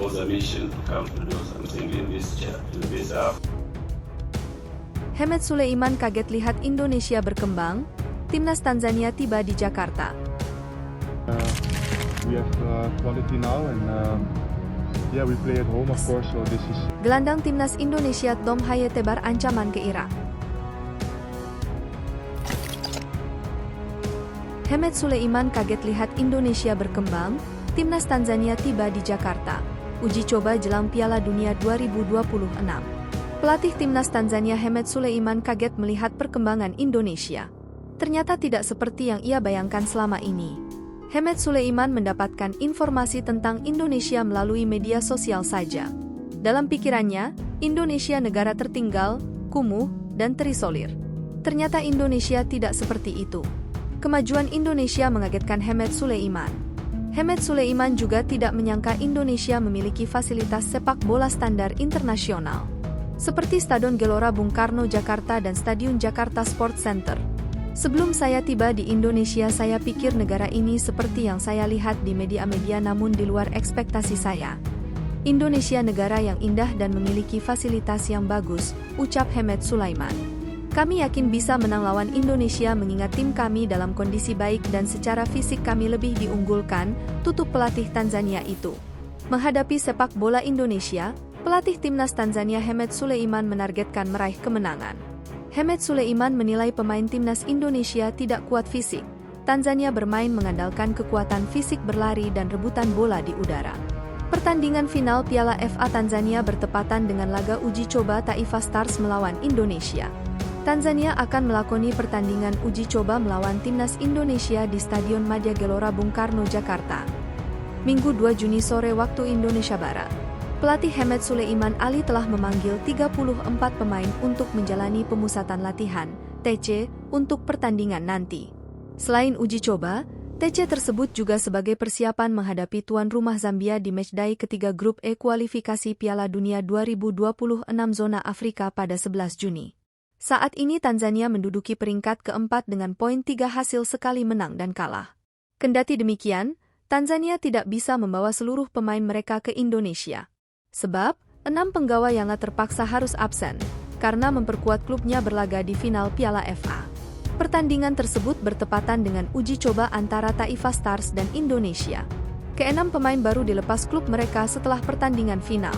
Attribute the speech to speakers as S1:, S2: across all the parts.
S1: was a mission to come to do something in this
S2: Hemed Suleiman kaget lihat Indonesia berkembang. Timnas Tanzania tiba di Jakarta.
S3: We have quality now and we play at home of course, so this is.
S2: Gelandang Timnas Indonesia Tom Haye tebar ancaman ke Irak. Hemed Suleiman kaget lihat Indonesia berkembang. Timnas Tanzania tiba di Jakarta. Uji coba jelang Piala Dunia 2026. Pelatih Timnas Tanzania Hemed Suleiman kaget melihat perkembangan Indonesia. Ternyata tidak seperti yang ia bayangkan selama ini. Hemed Suleiman mendapatkan informasi tentang Indonesia melalui media sosial saja. Dalam pikirannya, Indonesia negara tertinggal, kumuh, dan terisolir. Ternyata Indonesia tidak seperti itu. Kemajuan Indonesia mengagetkan Hemed Suleiman. Hemed Suleiman juga tidak menyangka Indonesia memiliki fasilitas sepak bola standar internasional, seperti Stadion Gelora Bung Karno Jakarta dan Stadion Jakarta Sport Center. Sebelum saya tiba di Indonesia, saya pikir negara ini seperti yang saya lihat di media-media, namun di luar ekspektasi saya. Indonesia negara yang indah dan memiliki fasilitas yang bagus, ucap Hemed Suleiman. Kami yakin bisa menang lawan Indonesia mengingat tim kami dalam kondisi baik dan secara fisik kami lebih diunggulkan, tutup pelatih Tanzania itu. Menghadapi sepak bola Indonesia, pelatih Timnas Tanzania Hemed Suleiman menargetkan meraih kemenangan. Hemed Suleiman menilai pemain Timnas Indonesia tidak kuat fisik. Tanzania bermain mengandalkan kekuatan fisik berlari dan rebutan bola di udara. Pertandingan final Piala FA Tanzania bertepatan dengan laga uji coba Taifa Stars melawan Indonesia. Tanzania akan melakoni pertandingan uji coba melawan Timnas Indonesia di Stadion Madia Gelora Bung Karno, Jakarta. Minggu 2 Juni sore waktu Indonesia Barat. Pelatih Hemed Suleiman Ali telah memanggil 34 pemain untuk menjalani pemusatan latihan, TC, untuk pertandingan nanti. Selain uji coba, TC tersebut juga sebagai persiapan menghadapi tuan rumah Zambia di matchday ketiga grup E kualifikasi Piala Dunia 2026 zona Afrika pada 11 Juni. Saat ini Tanzania menduduki peringkat keempat dengan poin 3 hasil sekali menang dan kalah. Kendati demikian, Tanzania tidak bisa membawa seluruh pemain mereka ke Indonesia. Sebab, 6 penggawa yang terpaksa harus absen, karena memperkuat klubnya berlaga di final Piala FA. Pertandingan tersebut bertepatan dengan uji coba antara Taifa Stars dan Indonesia. Ke-6 pemain baru dilepas klub mereka setelah pertandingan final.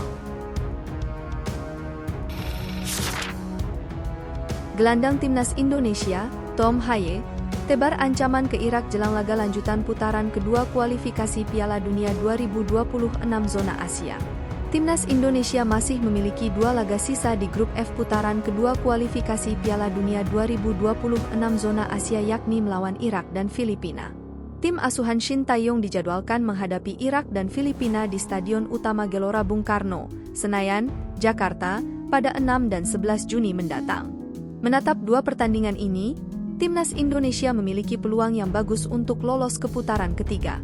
S2: Gelandang Timnas Indonesia, Tom Haye, tebar ancaman ke Irak jelang laga lanjutan putaran kedua kualifikasi Piala Dunia 2026 zona Asia. Timnas Indonesia masih memiliki 2 laga sisa di grup F putaran kedua kualifikasi Piala Dunia 2026 zona Asia, yakni melawan Irak dan Filipina. Tim asuhan Shin Tae-yong dijadwalkan menghadapi Irak dan Filipina di Stadion Utama Gelora Bung Karno, Senayan, Jakarta, pada 6 dan 11 Juni mendatang. Menatap 2 pertandingan ini, Timnas Indonesia memiliki peluang yang bagus untuk lolos ke putaran ketiga.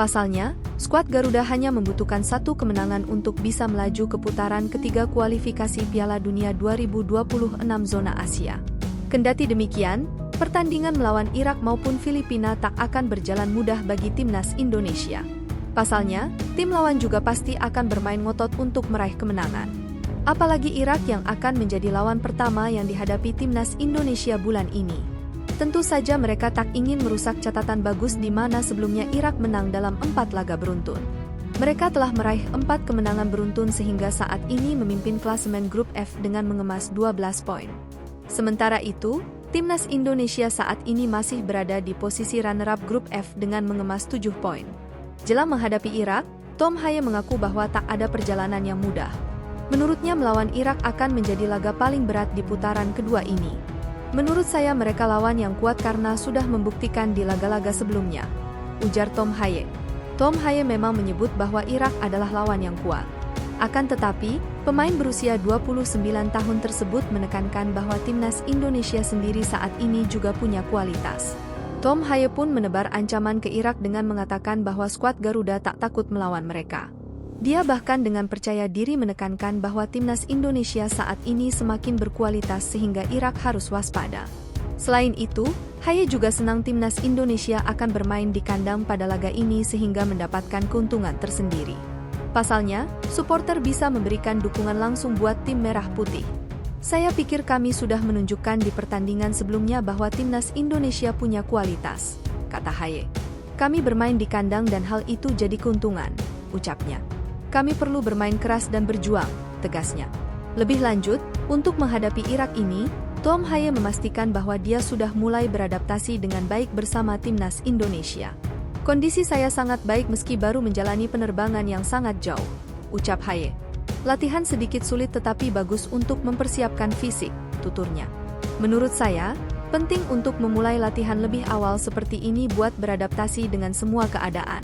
S2: Pasalnya, skuad Garuda hanya membutuhkan 1 kemenangan untuk bisa melaju ke putaran ketiga kualifikasi Piala Dunia 2026 zona Asia. Kendati demikian, pertandingan melawan Irak maupun Filipina tak akan berjalan mudah bagi Timnas Indonesia. Pasalnya, tim lawan juga pasti akan bermain ngotot untuk meraih kemenangan. Apalagi Irak yang akan menjadi lawan pertama yang dihadapi Timnas Indonesia bulan ini. Tentu saja mereka tak ingin merusak catatan bagus di mana sebelumnya Irak menang dalam 4 laga beruntun. Mereka telah meraih 4 kemenangan beruntun sehingga saat ini memimpin klasemen grup F dengan mengemas 12 poin. Sementara itu, Timnas Indonesia saat ini masih berada di posisi runner-up grup F dengan mengemas 7 poin. Jelang menghadapi Irak, Tom Haye mengaku bahwa tak ada perjalanan yang mudah. Menurutnya melawan Irak akan menjadi laga paling berat di putaran kedua ini. Menurut saya mereka lawan yang kuat karena sudah membuktikan di laga-laga sebelumnya, ujar Tom Haye. Tom Haye memang menyebut bahwa Irak adalah lawan yang kuat. Akan tetapi, pemain berusia 29 tahun tersebut menekankan bahwa Timnas Indonesia sendiri saat ini juga punya kualitas. Tom Haye pun menebar ancaman ke Irak dengan mengatakan bahwa skuad Garuda tak takut melawan mereka. Dia bahkan dengan percaya diri menekankan bahwa Timnas Indonesia saat ini semakin berkualitas sehingga Irak harus waspada. Selain itu, Haye juga senang Timnas Indonesia akan bermain di kandang pada laga ini sehingga mendapatkan keuntungan tersendiri. Pasalnya, supporter bisa memberikan dukungan langsung buat tim merah putih. Saya pikir kami sudah menunjukkan di pertandingan sebelumnya bahwa timnas Indonesia punya kualitas, kata Haye. Kami bermain di kandang dan hal itu jadi keuntungan, ucapnya. Kami perlu bermain keras dan berjuang, tegasnya. Lebih lanjut, untuk menghadapi Irak ini, Tom Haye memastikan bahwa dia sudah mulai beradaptasi dengan baik bersama timnas Indonesia. Kondisi saya sangat baik meski baru menjalani penerbangan yang sangat jauh, ucap Haye. Latihan sedikit sulit tetapi bagus untuk mempersiapkan fisik, tuturnya. Menurut saya, penting untuk memulai latihan lebih awal seperti ini buat beradaptasi dengan semua keadaan.